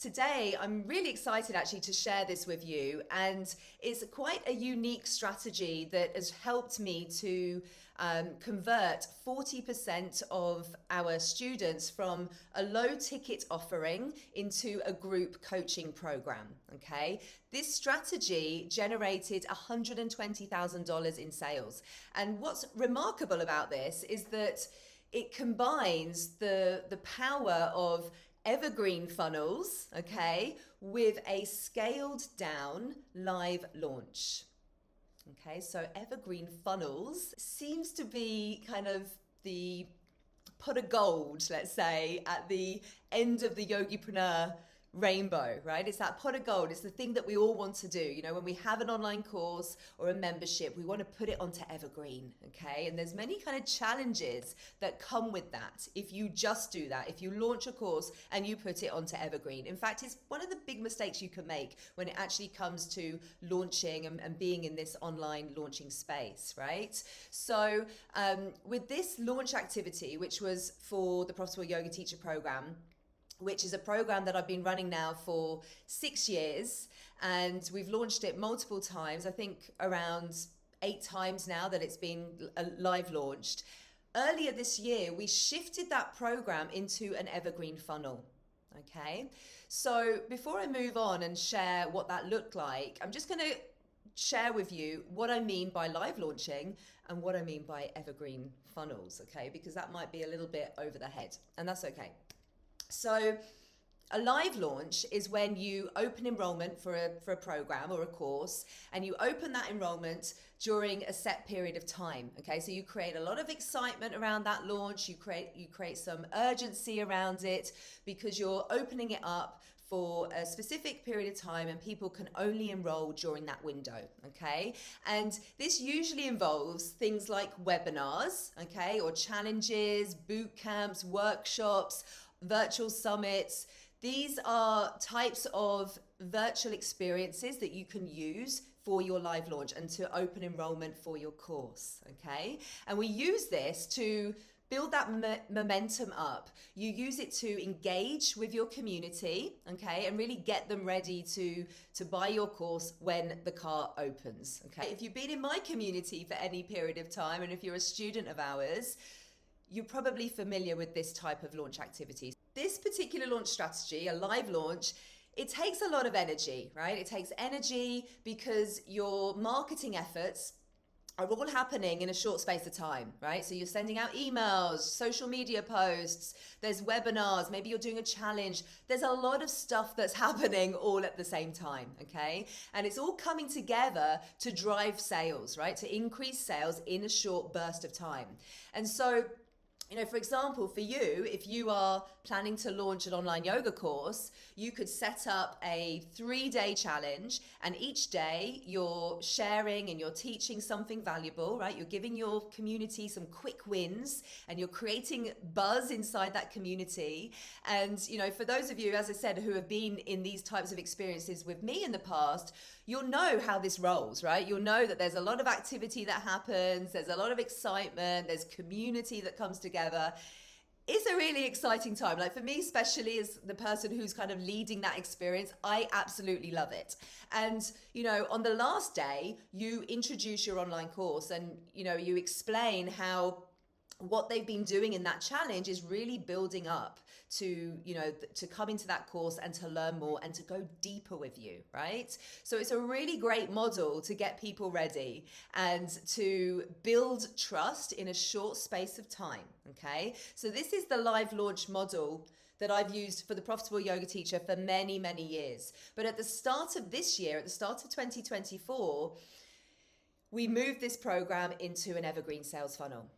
Today, I'm really excited actually to share this with you, and it's quite a unique strategy that has helped me to convert 40% of our students from a low ticket offering into a group coaching program. Okay, this strategy generated $120,000 in sales, and what's remarkable about this is that it combines the power of evergreen funnels, okay, with a scaled down live launch. Okay, so evergreen funnels seems to be kind of the pot of gold, let's say, at the end of the yogipreneur rainbow, right? It's that pot of gold. It's the thing that we all want to do. You know, when we have an online course or a membership, we want to put it onto evergreen, okay? And there's many kind of challenges that come with that if you just do that, if you launch a course and you put it onto evergreen. In fact, it's one of the big mistakes you can make when it actually comes to launching and being in this online launching space, right? So with this launch activity, which was for the Profitable Yoga Teacher Program, which is a program that I've been running now for 6 years, and we've launched it multiple times, I think around 8 times now that it's been live launched. Earlier this year, we shifted that program into an evergreen funnel. Okay, so before I move on and share what that looked like, I'm just going to share with you what I mean by live launching and what I mean by evergreen funnels, okay, because that might be a little bit over the head, and that's okay. So a live launch is when you open enrollment for a program or a course, and you open that enrollment during a set period of time. Okay, so you create a lot of excitement around that launch. You create some urgency around it because you're opening it up for a specific period of time, and people can only enroll during that window, okay? And this usually involves things like webinars, okay, or challenges, boot camps, workshops, virtual summits. These are types of virtual experiences that you can use for your live launch and to open enrollment for your course, okay? And we use this to build that momentum up. You use it to engage with your community, okay, and really get them ready to buy your course when the car opens, okay? If you've been in my community for any period of time, and if you're a student of ours, you're probably familiar with this type of launch activity. This particular launch strategy, a live launch, it takes a lot of energy, right? It takes energy because your marketing efforts are all happening in a short space of time, right? So you're sending out emails, social media posts, there's webinars, maybe you're doing a challenge. There's a lot of stuff that's happening all at the same time, okay? And it's all coming together to drive sales, right? To increase sales in a short burst of time. And so, you know, for example, for you, if you are planning to launch an online yoga course, you could set up a 3-day challenge, and each day you're sharing and you're teaching something valuable, right? You're giving your community some quick wins and you're creating buzz inside that community. And, you know, for those of you, as I said, who have been in these types of experiences with me in the past, you'll know how this rolls, right? You'll know that there's a lot of activity that happens, there's a lot of excitement, there's community that comes together. It's a really exciting time. Like for me, especially as the person who's kind of leading that experience, I absolutely love it. And, you know, on the last day, you introduce your online course and, you know, you explain how what they've been doing in that challenge is really building up to, you know, to come into that course and to learn more and to go deeper with you, right? So it's a really great model to get people ready and to build trust in a short space of time, okay? So this is the live launch model that I've used for the Profitable Yoga Teacher for many, many years. But at the start of this year, at the start of 2024, we moved this program into an evergreen sales funnel.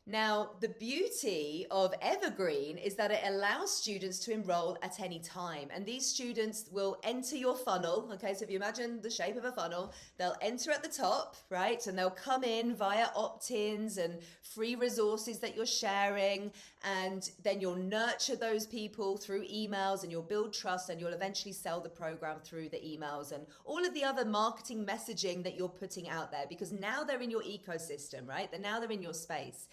Now, the beauty of Evergreen is that it allows students to enroll at any time. And these students will enter your funnel. Okay, so if you imagine the shape of a funnel, they'll enter at the top, right? And they'll come in via opt-ins and free resources that you're sharing. And then you'll nurture those people through emails and you'll build trust and you'll eventually sell the program through the emails and all of the other marketing messaging that you're putting out there, because now they're in your ecosystem, right? Now they're in your space.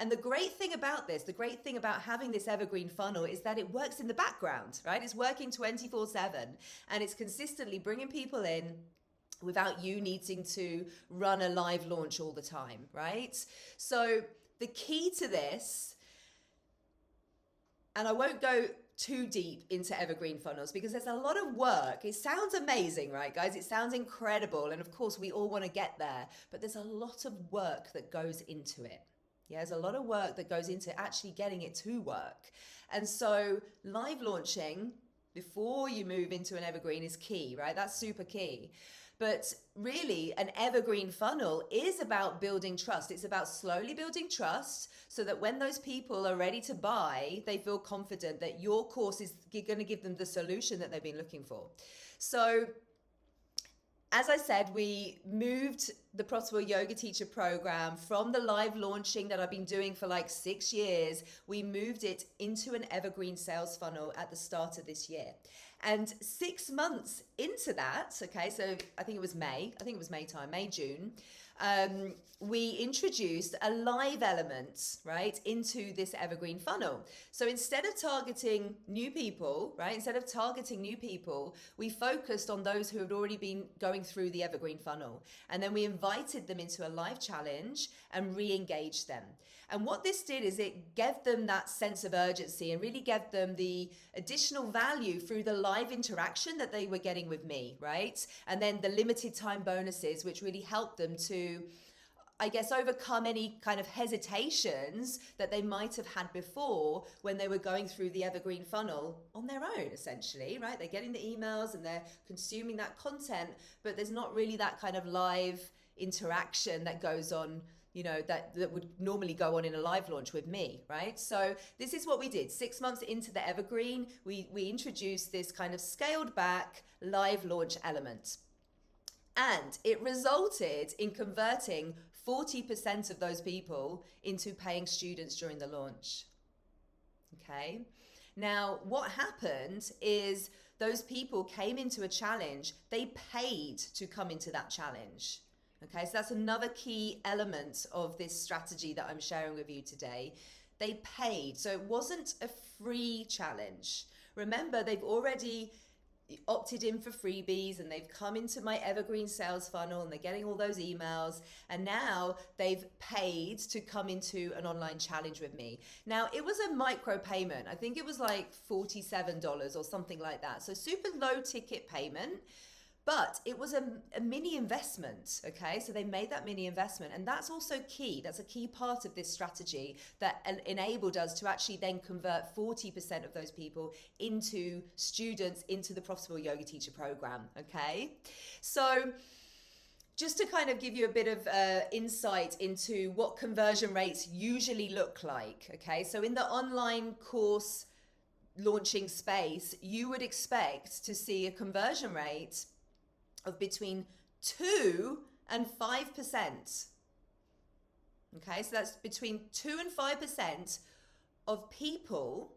And the great thing about this, the great thing about having this evergreen funnel is that it works in the background, right? It's working 24/7 and it's consistently bringing people in without you needing to run a live launch all the time, right? So the key to this, and I won't go too deep into evergreen funnels because there's a lot of work. It sounds amazing, right, guys? It sounds incredible. And of course, we all want to get there, but there's a lot of work that goes into it. Yeah, there's a lot of work that goes into actually getting it to work. And so live launching before you move into an evergreen is key, right? That's super key. But really, an evergreen funnel is about building trust. It's about slowly building trust so that when those people are ready to buy, they feel confident that your course is going to give them the solution that they've been looking for. So, as I said, we moved the Profitable Yoga Teacher program from the live launching that I've been doing for like 6 years. We moved it into an evergreen sales funnel at the start of this year. And 6 months into that, okay, so I think it was May time, May, June, we introduced a live element, right, into this evergreen funnel. So instead of targeting new people, we focused on those who had already been going through the evergreen funnel. And then we invited them into a live challenge and re-engaged them. And what this did is it gave them that sense of urgency and really gave them the additional value through the live interaction that they were getting with me, right? And then the limited time bonuses, which really helped them to, I guess, overcome any kind of hesitations that they might have had before when they were going through the evergreen funnel on their own, essentially, right? They're getting the emails and they're consuming that content, but there's not really that kind of live interaction that goes on, you know, that would normally go on in a live launch with me, right? So this is what we did. 6 months into the evergreen, we introduced this kind of scaled back live launch element. And it resulted in converting 40% of those people into paying students during the launch. Okay. Now, what happened is those people came into a challenge. They paid to come into that challenge. Okay, so that's another key element of this strategy that I'm sharing with you today. They paid, so it wasn't a free challenge. Remember, they've already opted in for freebies and they've come into my evergreen sales funnel and they're getting all those emails, and now they've paid to come into an online challenge with me. Now, it was a micro payment. I think it was like $47 or something like that. So super low ticket payment. But it was a mini investment, okay? So they made that mini investment, and that's also key. That's a key part of this strategy that enabled us to actually then convert 40% of those people into students into the Profitable Yoga Teacher program, okay? So just to kind of give you a bit of insight into what conversion rates usually look like, okay? So in the online course launching space, you would expect to see a conversion rate of between 2 and 5%. Okay, so that's between 2 and 5% of people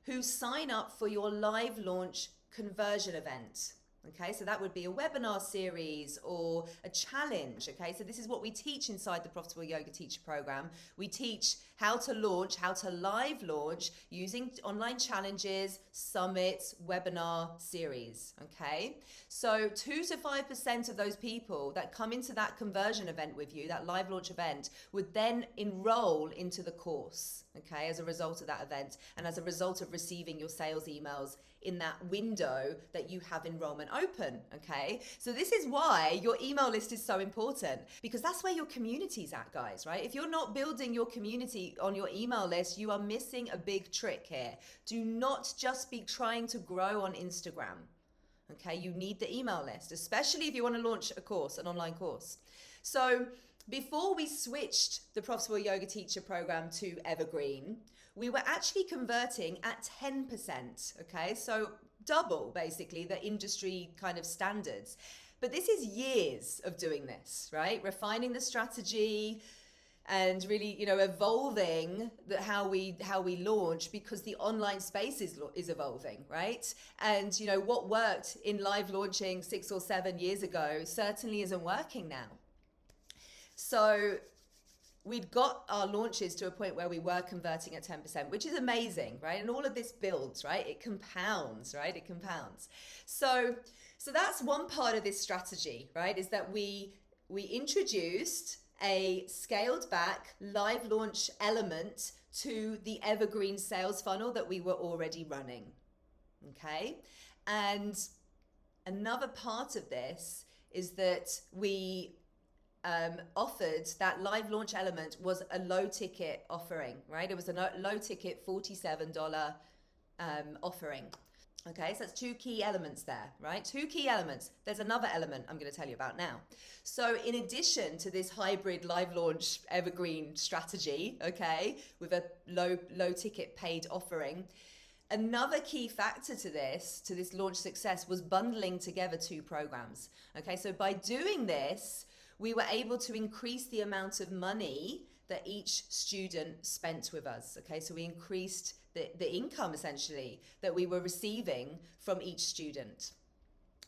who sign up for your live launch conversion event. Okay, so that would be a webinar series or a challenge. Okay, so this is what we teach inside the Profitable Yoga Teacher program. We teach how to launch, how to live launch using online challenges, summits, webinar series. Okay, so 2 to 5% of those people that come into that conversion event with you, that live launch event, would then enroll into the course. Okay, as a result of that event and as a result of receiving your sales emails in that window that you have enrollment open, okay? So this is why your email list is so important, because that's where your community's at, guys, right? If you're not building your community on your email list, you are missing a big trick here. Do not just be trying to grow on Instagram, okay? You need the email list, especially if you want to launch a course, an online course. So before we switched the Profitable Yoga Teacher program to Evergreen, we were actually converting at 10%, okay? So double, basically, the industry kind of standards. But this is years of doing this, right? Refining the strategy and really, you know, evolving how we launch, because the online space is evolving, right? And, you know, what worked in live launching 6 or 7 years ago certainly isn't working now. So we'd got our launches to a point where we were converting at 10%, which is amazing, right? And all of this builds, right? It compounds, right? It compounds. So that's one part of this strategy, right? Is that we introduced a scaled back live launch element to the evergreen sales funnel that we were already running. Okay. And another part of this is that we offered that live launch element was a low ticket offering, right? It was a low ticket $47 offering. Okay, so that's two key elements there, right? Two key elements. There's another element I'm going to tell you about now. So in addition to this hybrid live launch evergreen strategy, okay, with a low ticket paid offering, another key factor to this launch success was bundling together two programs. Okay, so by doing this, we were able to increase the amount of money that each student spent with us. Okay, so we increased the income essentially that we were receiving from each student.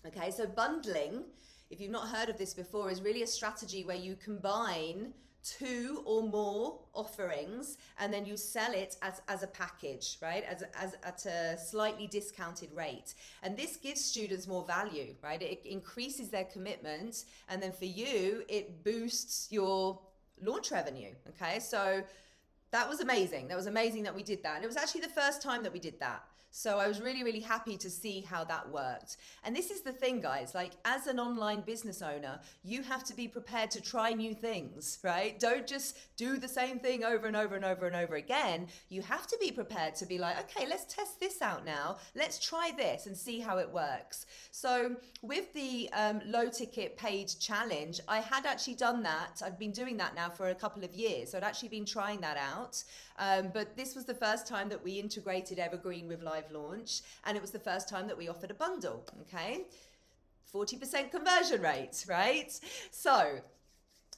Okay, so bundling, if you've not heard of this before, is really a strategy where you combine two or more offerings and then you sell it as a package, right? As at a slightly discounted rate. And this gives students more value, right? It increases their commitment, and then for you, it boosts your launch revenue. Okay, so that was amazing. That was amazing that we did that. And it was actually the first time that we did that. So I was really, really happy to see how that worked. And this is the thing, guys, like as an online business owner, you have to be prepared to try new things, right? Don't just do the same thing over and over and over and over again. You have to be prepared to be like, okay, let's test this out now. Let's try this and see how it works. So with the low ticket paid challenge, I had actually done that. I've been doing that now for a couple of years. So I'd actually been trying that out. But this was the first time that we integrated Evergreen with Live Launch, and it was the first time that we offered a bundle. Okay, 40% conversion rate, right? So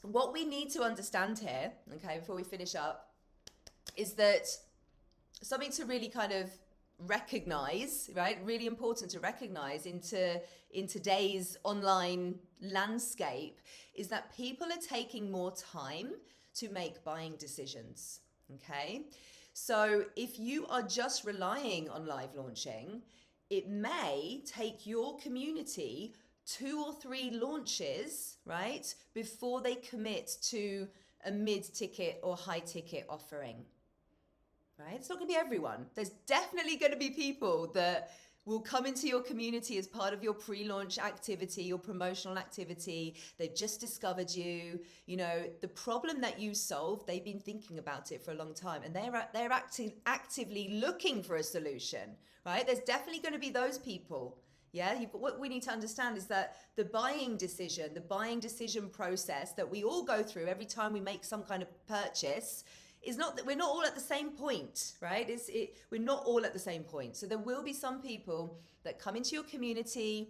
what we need to understand here, okay, before we finish up, is that something to really kind of recognize, right? Really important to recognize in today's online landscape is that people are taking more time to make buying decisions. Okay, so if you are just relying on live launching, it may take your community 2 or 3 launches, right, before they commit to a mid-ticket or high-ticket offering, right? It's not going to be everyone. There's definitely going to be people that will come into your community as part of your pre-launch activity, your promotional activity. They've just discovered you. You know, the problem that you solved, they've been thinking about it for a long time, and they're actively looking for a solution, right? There's definitely going to be those people. Yeah, what we need to understand is that the buying decision process that we all go through every time we make some kind of purchase is not that we're not all at the same point, right? We're not all at the same point. So there will be some people that come into your community,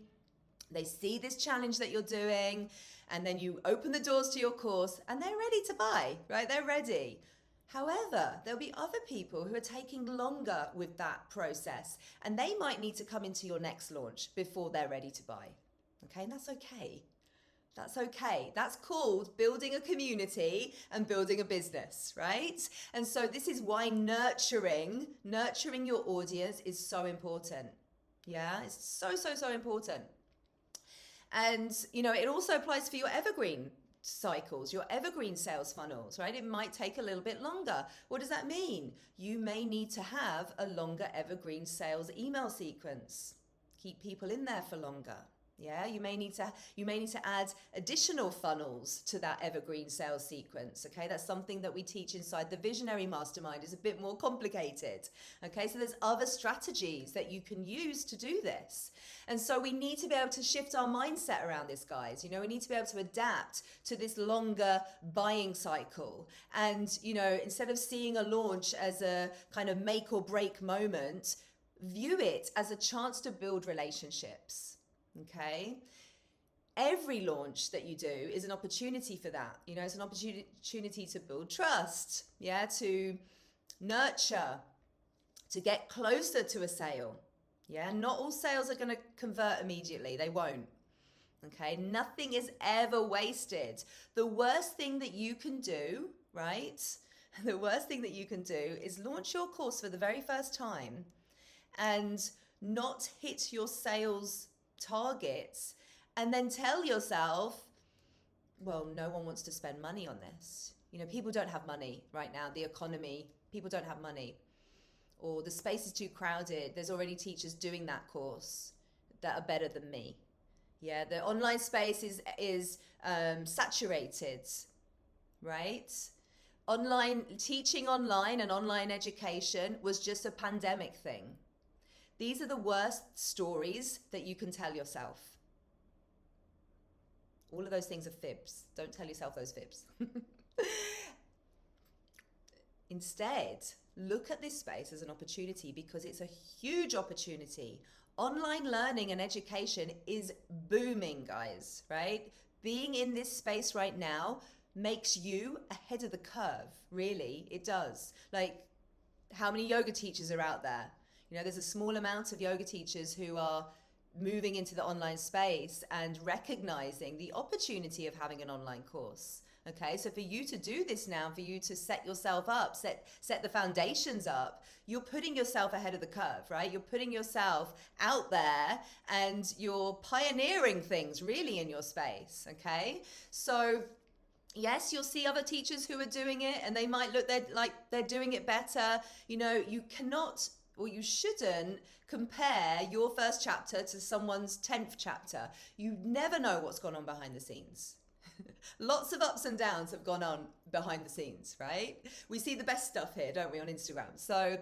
they see this challenge that you're doing, and then you open the doors to your course and they're ready to buy, right? They're ready. However, there'll be other people who are taking longer with that process, and they might need to come into your next launch before they're ready to buy. Okay, and that's okay. That's okay. That's called building a community and building a business, right? And so this is why nurturing your audience is so important. Yeah, it's so important. And, you know, it also applies for your evergreen cycles, your evergreen sales funnels, right? It might take a little bit longer. What does that mean? You may need to have a longer evergreen sales email sequence. Keep people in there for longer. Yeah, you may need to add additional funnels to that evergreen sales sequence. Okay, that's something that we teach inside the Visionary Mastermind. It's a bit more complicated. Okay, so there's other strategies that you can use to do this. And so we need to be able to shift our mindset around this, guys. You know, we need to be able to adapt to this longer buying cycle. And, you know, instead of seeing a launch as a kind of make or break moment, view it as a chance to build relationships. Okay, every launch that you do is an opportunity for that. You know, it's an opportunity to build trust, yeah, to nurture, to get closer to a sale. Yeah, not all sales are going to convert immediately. They won't. Okay, nothing is ever wasted. The worst thing that you can do, right? The worst thing that you can do is launch your course for the very first time and not hit your sales targets and then tell yourself, well, no one wants to spend money on this. You know, people don't have money right now. The economy, people don't have money. Or the space is too crowded. There's already teachers doing that course that are better than me. Yeah, the online space is saturated, right? Online teaching online and online education was just a pandemic thing. These are the worst stories that you can tell yourself. All of those things are fibs. Don't tell yourself those fibs. Instead, look at this space as an opportunity, because it's a huge opportunity. Online learning and education is booming, guys, right? Being in this space right now makes you ahead of the curve, really. It does. Like, how many yoga teachers are out there? You know, there's a small amount of yoga teachers who are moving into the online space and recognizing the opportunity of having an online course. Okay, so for you to do this now, for you to set yourself up, set the foundations up, you're putting yourself ahead of the curve, right? You're putting yourself out there and you're pioneering things really in your space, okay? So yes, you'll see other teachers who are doing it and they might look like they're doing it better. You know, you cannot, or you shouldn't, compare your first chapter to someone's 10th chapter. You never know what's gone on behind the scenes. Lots of ups and downs have gone on behind the scenes, right? We see the best stuff here, don't we, on Instagram? So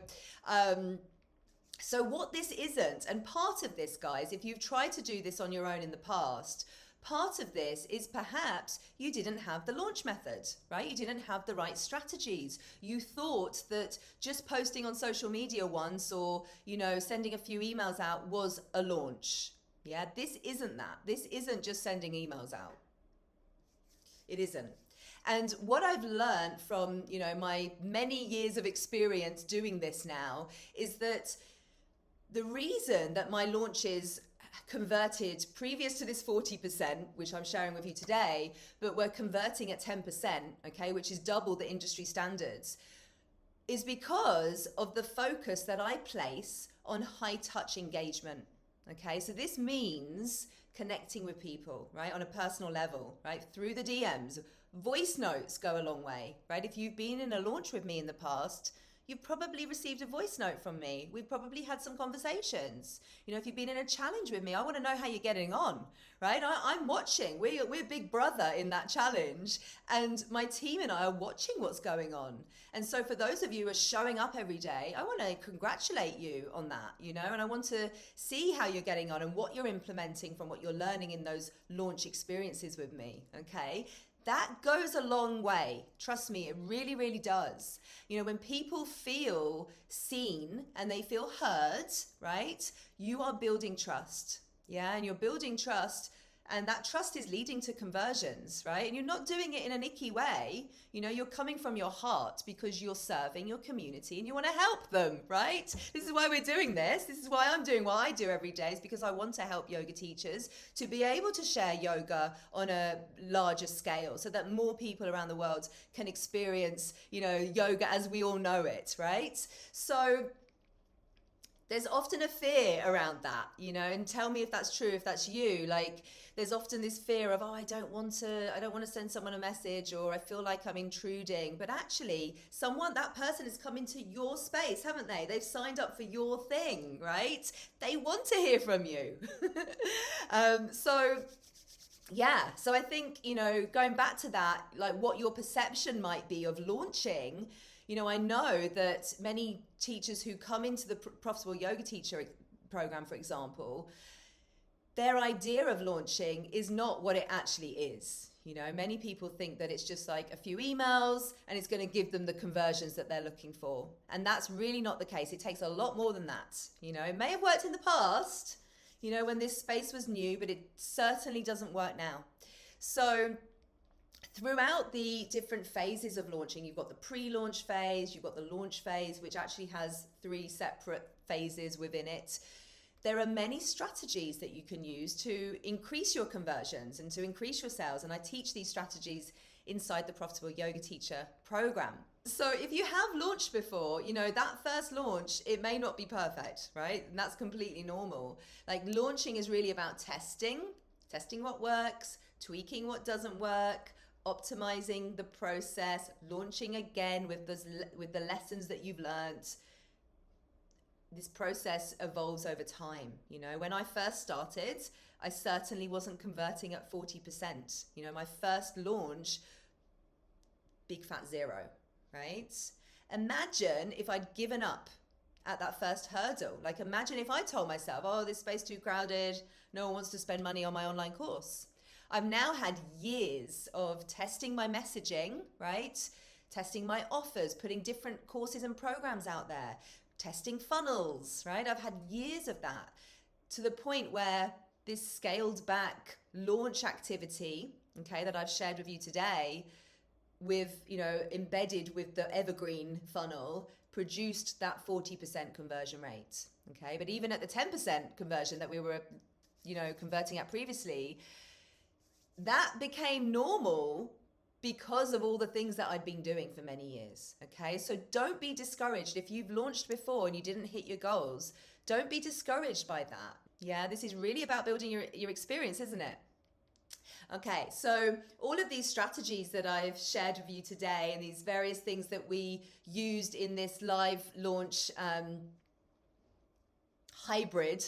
what this isn't, and part of this, guys, if you've tried to do this on your own in the past, part of this is perhaps you didn't have the launch method, right? You didn't have the right strategies. You thought that just posting on social media once or, you know, sending a few emails out was a launch. Yeah, this isn't that. This isn't just sending emails out. It isn't. And what I've learned from, you know, my many years of experience doing this now is that the reason that my launches converted previous to this 40%, which I'm sharing with you today, but we're converting at 10%, okay, which is double the industry standards, is because of the focus that I place on high touch engagement. Okay, so this means connecting with people, right, on a personal level, right, through the DMs. Voice notes go a long way, right? If you've been in a launch with me in the past, you've probably received a voice note from me. We've probably had some conversations. You know, if you've been in a challenge with me, I want to know how you're getting on, right? I'm watching. We're big brother in that challenge, and my team and I are watching what's going on. And so for those of you who are showing up every day, I want to congratulate you on that, you know, and I want to see how you're getting on and what you're implementing from what you're learning in those launch experiences with me, okay? That goes a long way. Trust me, it really, really does. You know, when people feel seen and they feel heard, right? You are building trust. Yeah, and you're building trust, and that trust is leading to conversions, right? And you're not doing it in an icky way. You know, you're coming from your heart because you're serving your community and you want to help them, right? This is why we're doing this. This is why I'm doing what I do every day, is because I want to help yoga teachers to be able to share yoga on a larger scale so that more people around the world can experience, you know, yoga as we all know it, right? So there's often a fear around that, you know, and tell me if that's true, if that's you. Like, there's often this fear of, oh, I don't want to send someone a message, or I feel like I'm intruding. But actually, that person has come into your space, haven't they? They've signed up for your thing, right? They want to hear from you. So I think, you know, going back to that, like what your perception might be of launching. You know, I know that many teachers who come into the Profitable Yoga Teacher program, for example, their idea of launching is not what it actually is. You know, many people think that it's just like a few emails and it's going to give them the conversions that they're looking for. And that's really not the case. It takes a lot more than that. You know, it may have worked in the past, you know, when this space was new, but it certainly doesn't work now. So throughout the different phases of launching, you've got the pre-launch phase, you've got the launch phase, which actually has 3 separate phases within it. There are many strategies that you can use to increase your conversions and to increase your sales. And I teach these strategies inside the Profitable Yoga Teacher program. So if you have launched before, you know, that first launch, it may not be perfect, right? And that's completely normal. Like, launching is really about testing what works, tweaking what doesn't work, optimizing the process, launching again with the lessons that you've learned. This process evolves over time. You know, when I first started, I certainly wasn't converting at 40%. You know, my first launch, big fat zero, right? Imagine if I'd given up at that first hurdle. Like, imagine if I told myself, oh, this space too crowded, no one wants to spend money on my online course. I've now had years of testing my messaging, right? Testing my offers, putting different courses and programs out there, testing funnels, right? I've had years of that, to the point where this scaled back launch activity, okay, that I've shared with you today, with, you know, embedded with the evergreen funnel, produced that 40% conversion rate, okay? But even at the 10% conversion that we were, you know, converting at previously, that became normal because of all the things that I'd been doing for many years, okay? So don't be discouraged. If you've launched before and you didn't hit your goals, don't be discouraged by that. Yeah, this is really about building your experience, isn't it? Okay, so all of these strategies that I've shared with you today, and these various things that we used in this live launch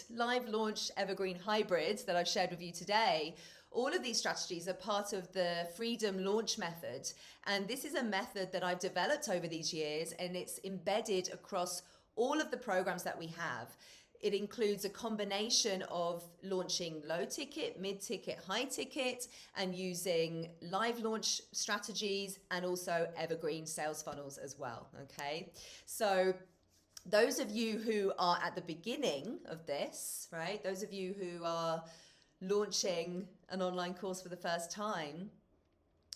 live launch evergreen hybrid that I've shared with you today, all of these strategies are part of the Freedom Launch Method. And this is a method that I've developed over these years, and it's embedded across all of the programs that we have. It includes a combination of launching low ticket, mid ticket, high ticket, and using live launch strategies and also evergreen sales funnels as well, okay? So those of you who are at the beginning of this, right? Those of you who are launching an online course for the first time,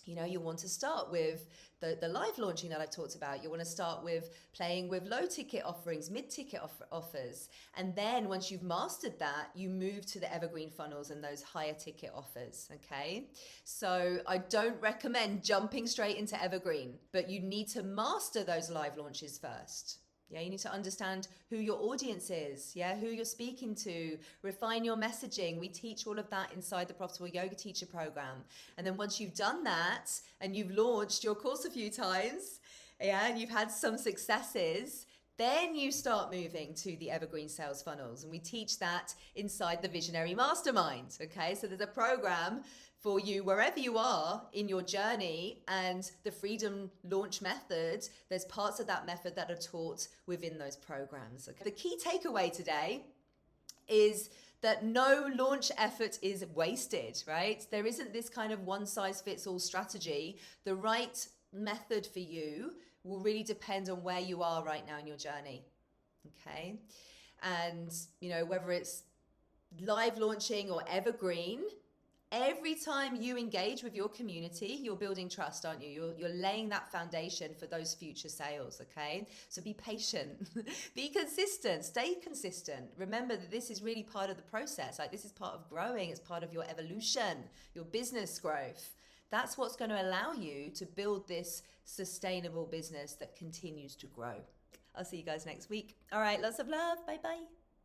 you know, you want to start with the live launching that I've talked about. You want to start with playing with low ticket offerings, mid ticket offers. And then once you've mastered that, you move to the evergreen funnels and those higher ticket offers. Okay. So I don't recommend jumping straight into evergreen, but you need to master those live launches first. Yeah, you need to understand who your audience is, yeah, who you're speaking to, refine your messaging. We teach all of that inside the Profitable Yoga Teacher program. And then once you've done that and you've launched your course a few times, yeah, and you've had some successes, then you start moving to the evergreen sales funnels. And we teach that inside the Visionary Mastermind, okay? So there's a program for you wherever you are in your journey, and the Freedom Launch Method, there's parts of that method that are taught within those programs. Okay? The key takeaway today is that no launch effort is wasted, right? There isn't this kind of one size fits all strategy. The right method for you will really depend on where you are right now in your journey, okay? And, you know, whether it's live launching or evergreen, every time you engage with your community, you're building trust, aren't you? You're laying that foundation for those future sales, okay? So be patient, be consistent, stay consistent. Remember that this is really part of the process. Like, this is part of growing. It's part of your evolution, your business growth. That's what's going to allow you to build this sustainable business that continues to grow. I'll see you guys next week. All right, lots of love. Bye-bye.